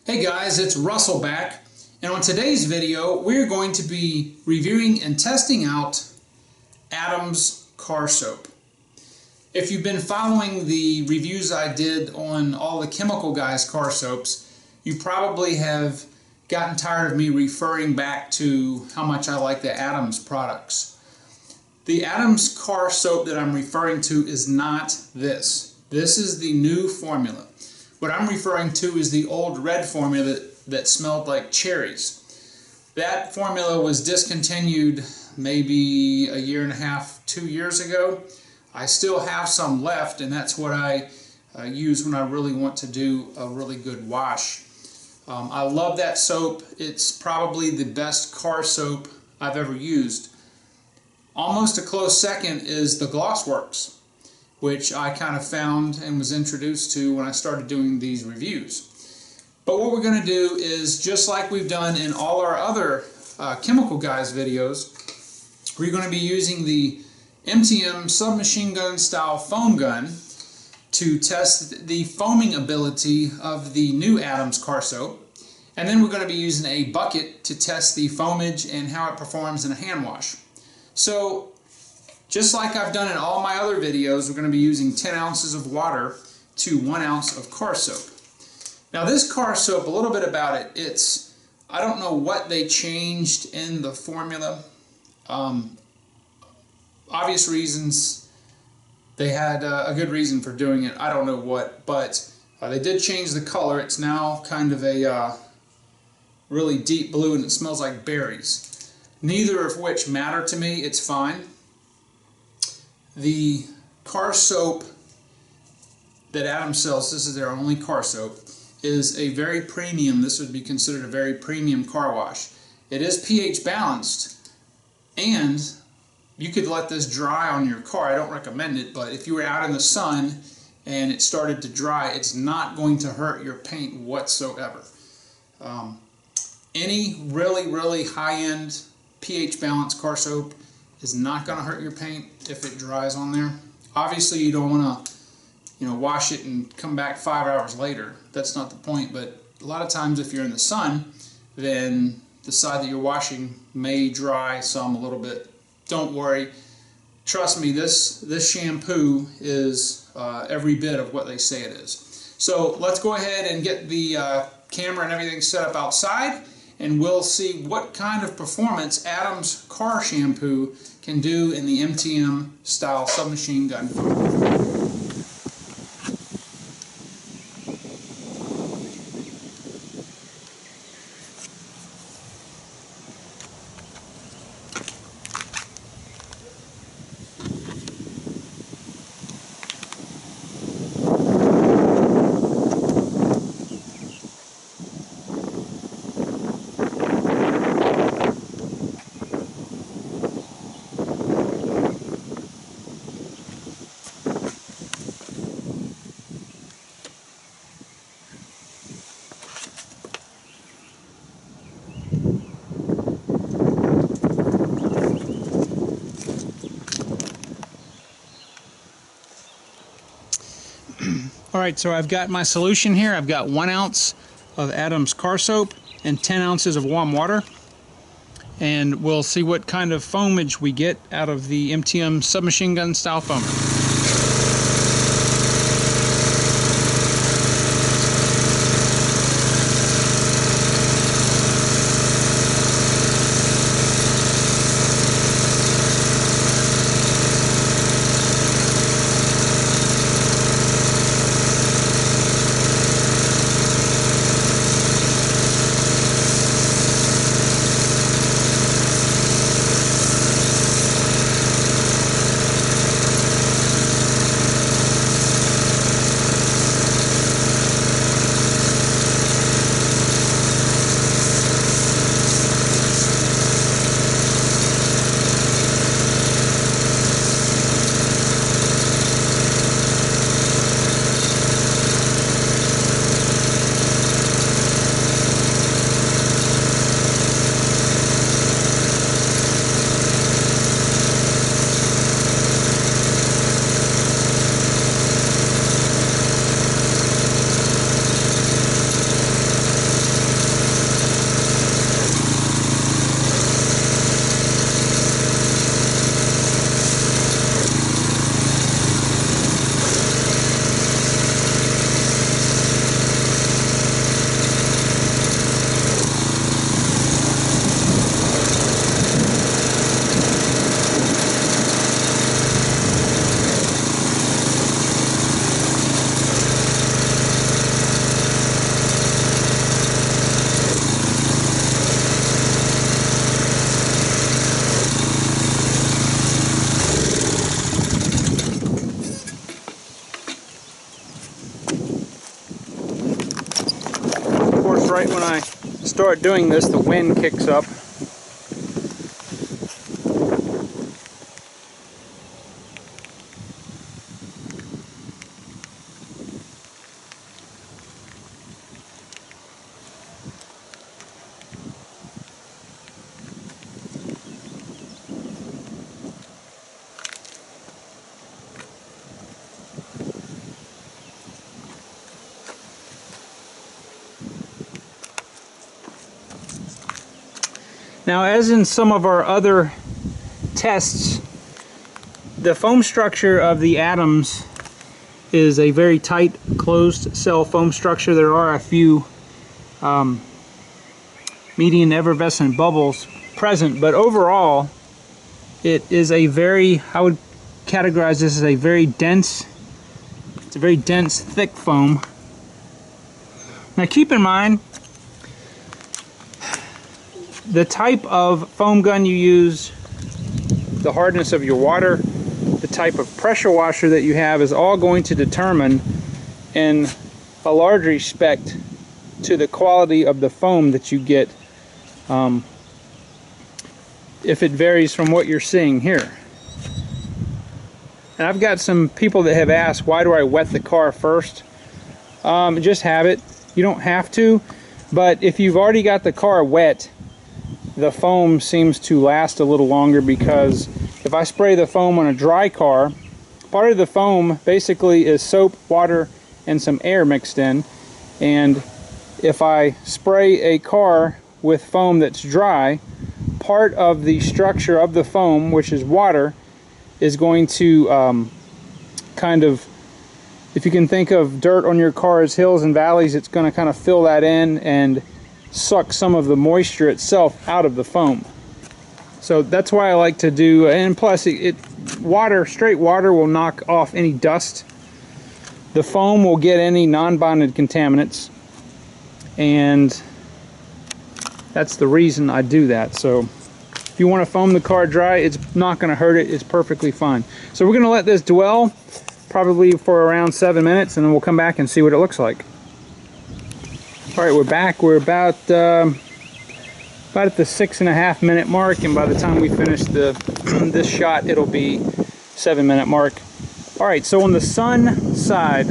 Hey guys, it's Russell back, and on today's video we're going to be reviewing and testing out Adams car soap. If you've been following the reviews I did on all the Chemical Guys car soaps, you probably have gotten tired of me referring back to how much I like the Adams products. The Adams car soap that I'm referring to is not this. This is the new formula. What I'm referring to is the old red formula that smelled like cherries. That formula was discontinued maybe a year and a half, 2 years ago. I still have some left, and that's what I use when I really want to do a really good wash. I love that soap. It's probably the best car soap I've ever used. Almost a close second is the Glossworks, which I kind of found and was introduced to when I started doing these reviews. But what we're going to do is, just like we've done in all our other Chemical Guys videos, we're going to be using the MTM Submachine gun style foam gun to test the foaming ability of the new Adams car soap. And then we're going to be using a bucket to test the foamage and how it performs in a hand wash. So, just like I've done in all my other videos, we're going to be using 10 ounces of water to 1 ounce of car soap. Now this car soap, a little bit about it, I don't know what they changed in the formula. Obvious reasons. They had a good reason for doing it. I don't know what, but they did change the color. It's now kind of a really deep blue, and it smells like berries. Neither of which matter to me. It's fine. The car soap that Adams sells, this is their only car soap, is a very premium. This would be considered a very premium car wash. It is pH balanced, and you could let this dry on your car. I don't recommend it, but if you were out in the sun and it started to dry, it's not going to hurt your paint whatsoever. Any really high-end pH balanced car soap is not going to hurt your paint if it dries on there. Obviously you don't want to wash it and come back 5 hours later. That's not the point, but a lot of times if you're in the sun, then the side that you're washing may dry some a little bit. Don't worry. Trust me, this shampoo is every bit of what they say it is. So let's go ahead and get the camera and everything set up outside, and we'll see what kind of performance Adams car shampoo can do in the MTM style submachine gun foam. Alright, so I've got my solution here. I've got 1 ounce of Adams car soap and 10 ounces of warm water. And we'll see what kind of foamage we get out of the MTM submachine gun style foamer. start doing this, the wind kicks up. Now, as in some of our other tests, the foam structure of the Adams is a very tight closed cell foam structure. There are a few median effervescent bubbles present, but overall it is a very, I would categorize this as a very dense, it's a very dense, thick foam. Now keep in mind, the type of foam gun you use, the hardness of your water, the type of pressure washer that you have is all going to determine in a large respect to the quality of the foam that you get, if it varies from what you're seeing here. And I've got some people that have asked, why do I wet the car first? Just have it. You don't have to, but if you've already got the car wet, the foam seems to last a little longer, because if I spray the foam on a dry car, part of the foam basically is soap, water, and some air mixed in. And if I spray a car with foam that's dry, part of the structure of the foam, which is water, is going to kind of, if you can think of dirt on your car as hills and valleys, it's going to kind of fill that in and suck some of the moisture itself out of the foam. So that's why I like to do, and plus straight water will knock off any dust. The foam will get any non-bonded contaminants, and that's the reason I do that. So if you want to foam the car dry, it's not going to hurt it, it's perfectly fine. So we're going to let this dwell probably for around 7 minutes, and then we'll come back and see what it looks like. Alright, we're back. We're about at the 6.5 minute mark, and by the time we finish this shot, it'll be 7 minute mark. Alright, so on the sun side,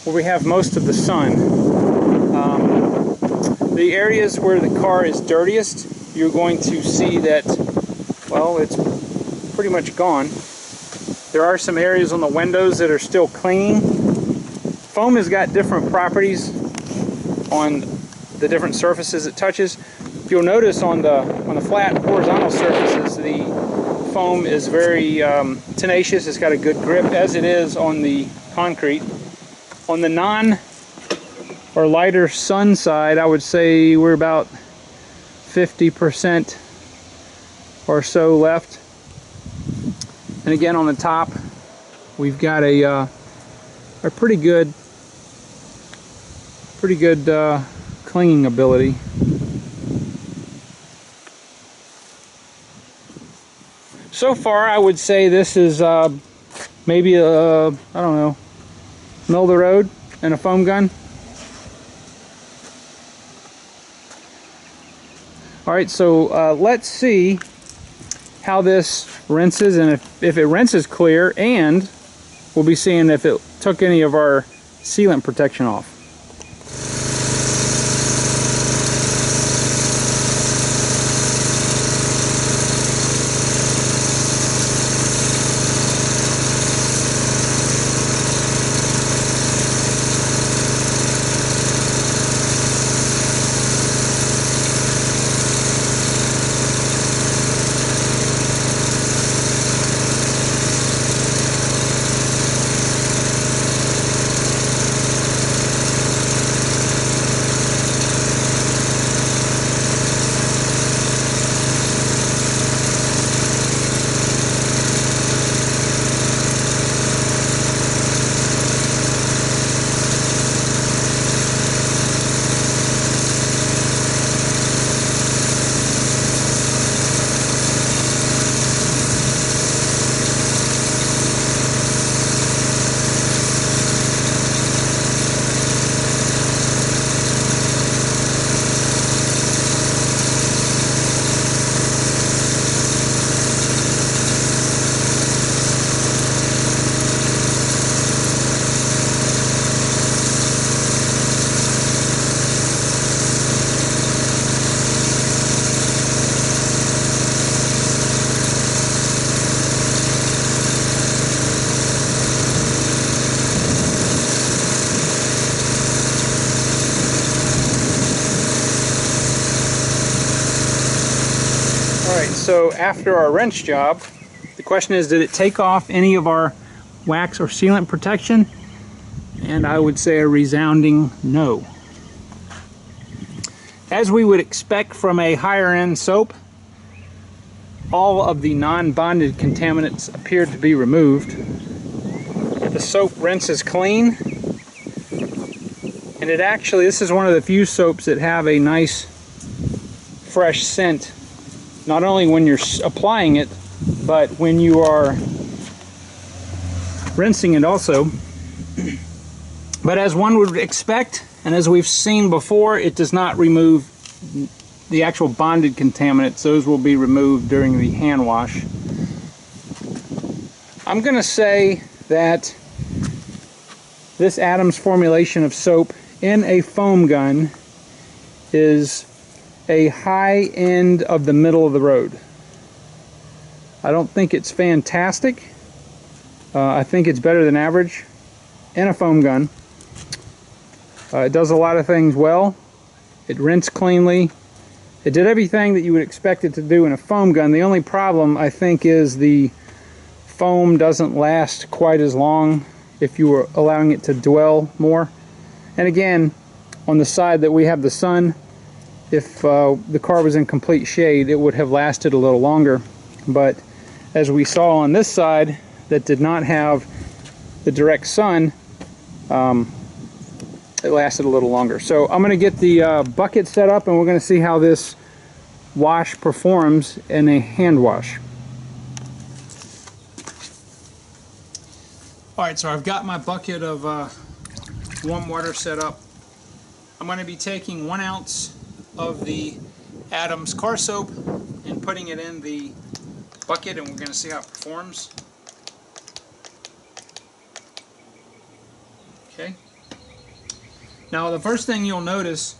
where we have most of the sun, the areas where the car is dirtiest, you're going to see that, well, it's pretty much gone. There are some areas on the windows that are still clean. Foam has got different properties on the different surfaces it touches. You'll notice on the flat horizontal surfaces, the foam is very tenacious. It's got a good grip, as it is on the concrete. On the non or lighter sun side, I would say we're about 50% or so left. And again, on the top, we've got a pretty good clinging ability. So far, I would say this is maybe I don't know, middle of the road and a foam gun. Alright, so let's see how this rinses, and if it rinses clear, and we'll be seeing if it took any of our sealant protection off. so after our rinse job, the question is, did it take off any of our wax or sealant protection? And I would say a resounding no. As we would expect from a higher end soap, all of the non-bonded contaminants appear to be removed. The soap rinses clean, and it actually, this is one of the few soaps that have a nice fresh scent, not only when you're applying it, but when you are rinsing it also. But as one would expect, and as we've seen before, it does not remove the actual bonded contaminants. Those will be removed during the hand wash. I'm going to say that this Adams formulation of soap in a foam gun is a high end of the middle of the road. I don't think it's fantastic. I think it's better than average in a foam gun. It does a lot of things well. It rinsed cleanly. It did everything that you would expect it to do in a foam gun. The only problem, I think, is the foam doesn't last quite as long if you were allowing it to dwell more. And again, on the side that we have the sun, if the car was in complete shade, it would have lasted a little longer. But as we saw on this side that did not have the direct sun, it lasted a little longer. So I'm going to get the bucket set up, and we're going to see how this wash performs in a hand wash. Alright, so I've got my bucket of warm water set up. I'm going to be taking 1 ounce of the Adams car soap and putting it in the bucket, and we're going to see how it performs. Okay. Now the first thing you'll notice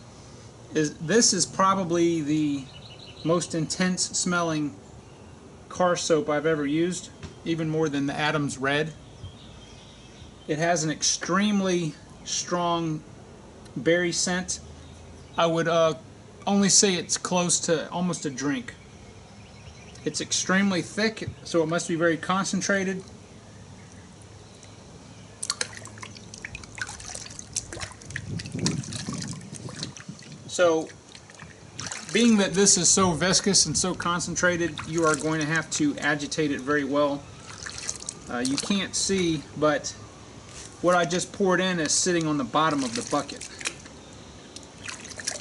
is this is probably the most intense smelling car soap I've ever used, even more than the Adams Red. It has an extremely strong berry scent. I would only say it's close to almost a drink. It's extremely thick, so it must be very concentrated. So, being that this is so viscous and so concentrated, you are going to have to agitate it very well. You can't see, but what I just poured in is sitting on the bottom of the bucket.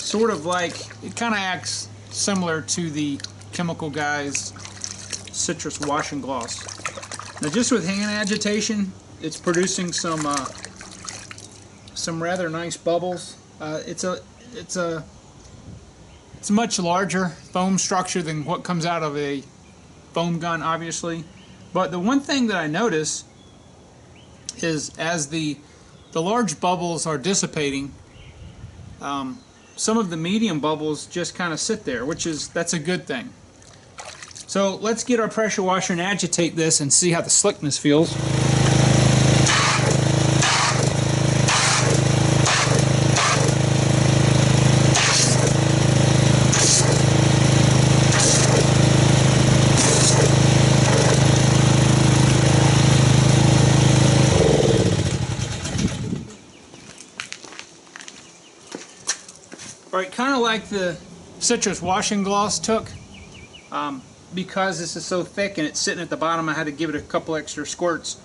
Sort of like, it kind of acts similar to the Chemical Guys Citrus Wash and Gloss. Now just with hand agitation, it's producing some rather nice bubbles. It's a much larger foam structure than what comes out of a foam gun, obviously. But the one thing that I notice is as the large bubbles are dissipating, some of the medium bubbles just kind of sit there, that's a good thing. So let's get our pressure washer and agitate this and see how the slickness feels. Alright, kind of like the Citrus Wash and Gloss took, because this is so thick and it's sitting at the bottom, I had to give it a couple extra squirts.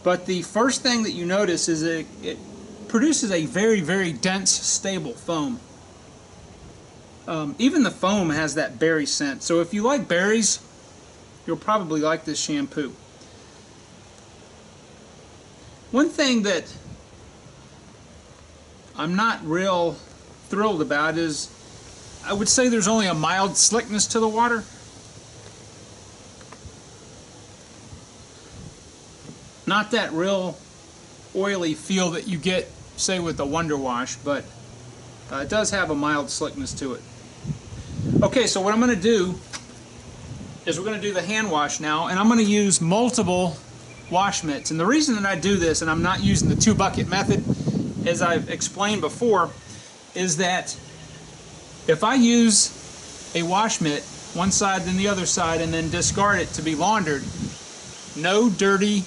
But the first thing that you notice is that it produces a very, very dense, stable foam. Even the foam has that berry scent. So if you like berries, you'll probably like this shampoo. One thing that I'm not real thrilled about is, I would say there's only a mild slickness to the water. Not that real oily feel that you get, say, with the Wonder Wash, but it does have a mild slickness to it. Okay, so what I'm going to do is we're going to do the hand wash now, and I'm going to use multiple wash mitts. And the reason that I do this, and I'm not using the 2-bucket method, as I've explained before, is that if I use a wash mitt one side than the other side, and then discard it to be laundered. No dirty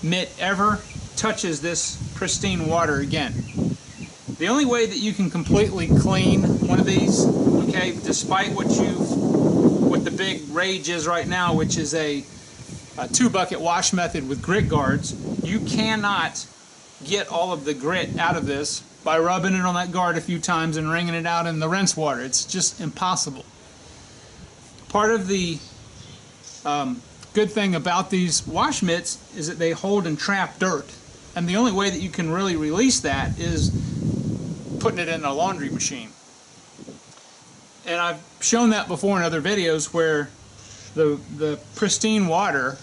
mitt ever touches this pristine water again. The only way that you can completely clean one of these, okay, despite what the big rage is right now, which is a 2-bucket wash method with grit guards, you cannot get all of the grit out of this by rubbing it on that guard a few times and wringing it out in the rinse water. It's just impossible. Part of the good thing about these wash mitts is that they hold and trap dirt, and the only way that you can really release that is putting it in a laundry machine. And I've shown that before in other videos where the pristine water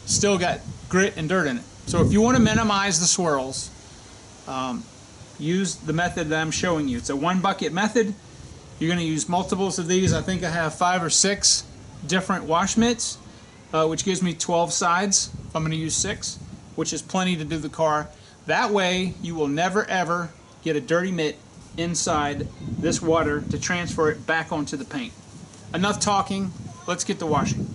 still got grit and dirt in it. So if you want to minimize the swirls, use the method that I'm showing you. It's a 1-bucket method. You're going to use multiples of these. I think I have 5 or 6 different wash mitts, which gives me 12 sides. I'm going to use 6, which is plenty to do the car. That way you will never ever get a dirty mitt inside this water to transfer it back onto the paint. Enough talking, let's get to washing.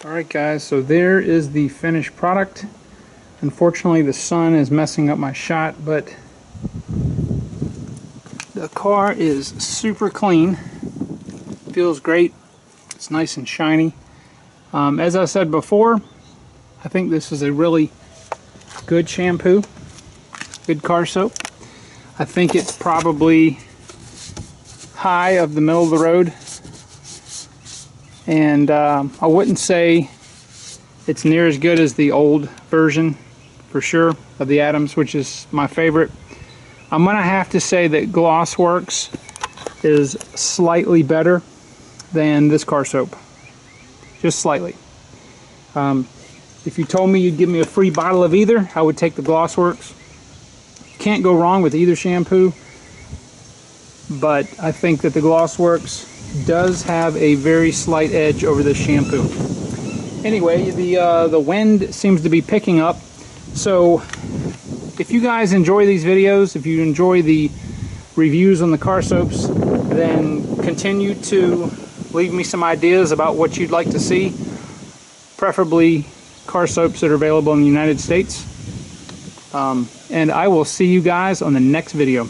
Alright guys, so there is the finished product. Unfortunately the sun is messing up my shot, but the car is super clean. Feels great. It's nice and shiny. As I said before, I think this is a really good shampoo, good car soap. I think it's probably high of the middle of the road. And I wouldn't say it's near as good as the old version, for sure, of the Adams, which is my favorite. I'm going to have to say that Glossworks is slightly better than this car soap. Just slightly. If you told me you'd give me a free bottle of either, I would take the Glossworks. Can't go wrong with either shampoo, but I think that the Glossworks does have a very slight edge over this shampoo. Anyway, the wind seems to be picking up, so if you guys enjoy these videos, if you enjoy the reviews on the car soaps, then continue to leave me some ideas about what you'd like to see, preferably car soaps that are available in the United States. And I will see you guys on the next video.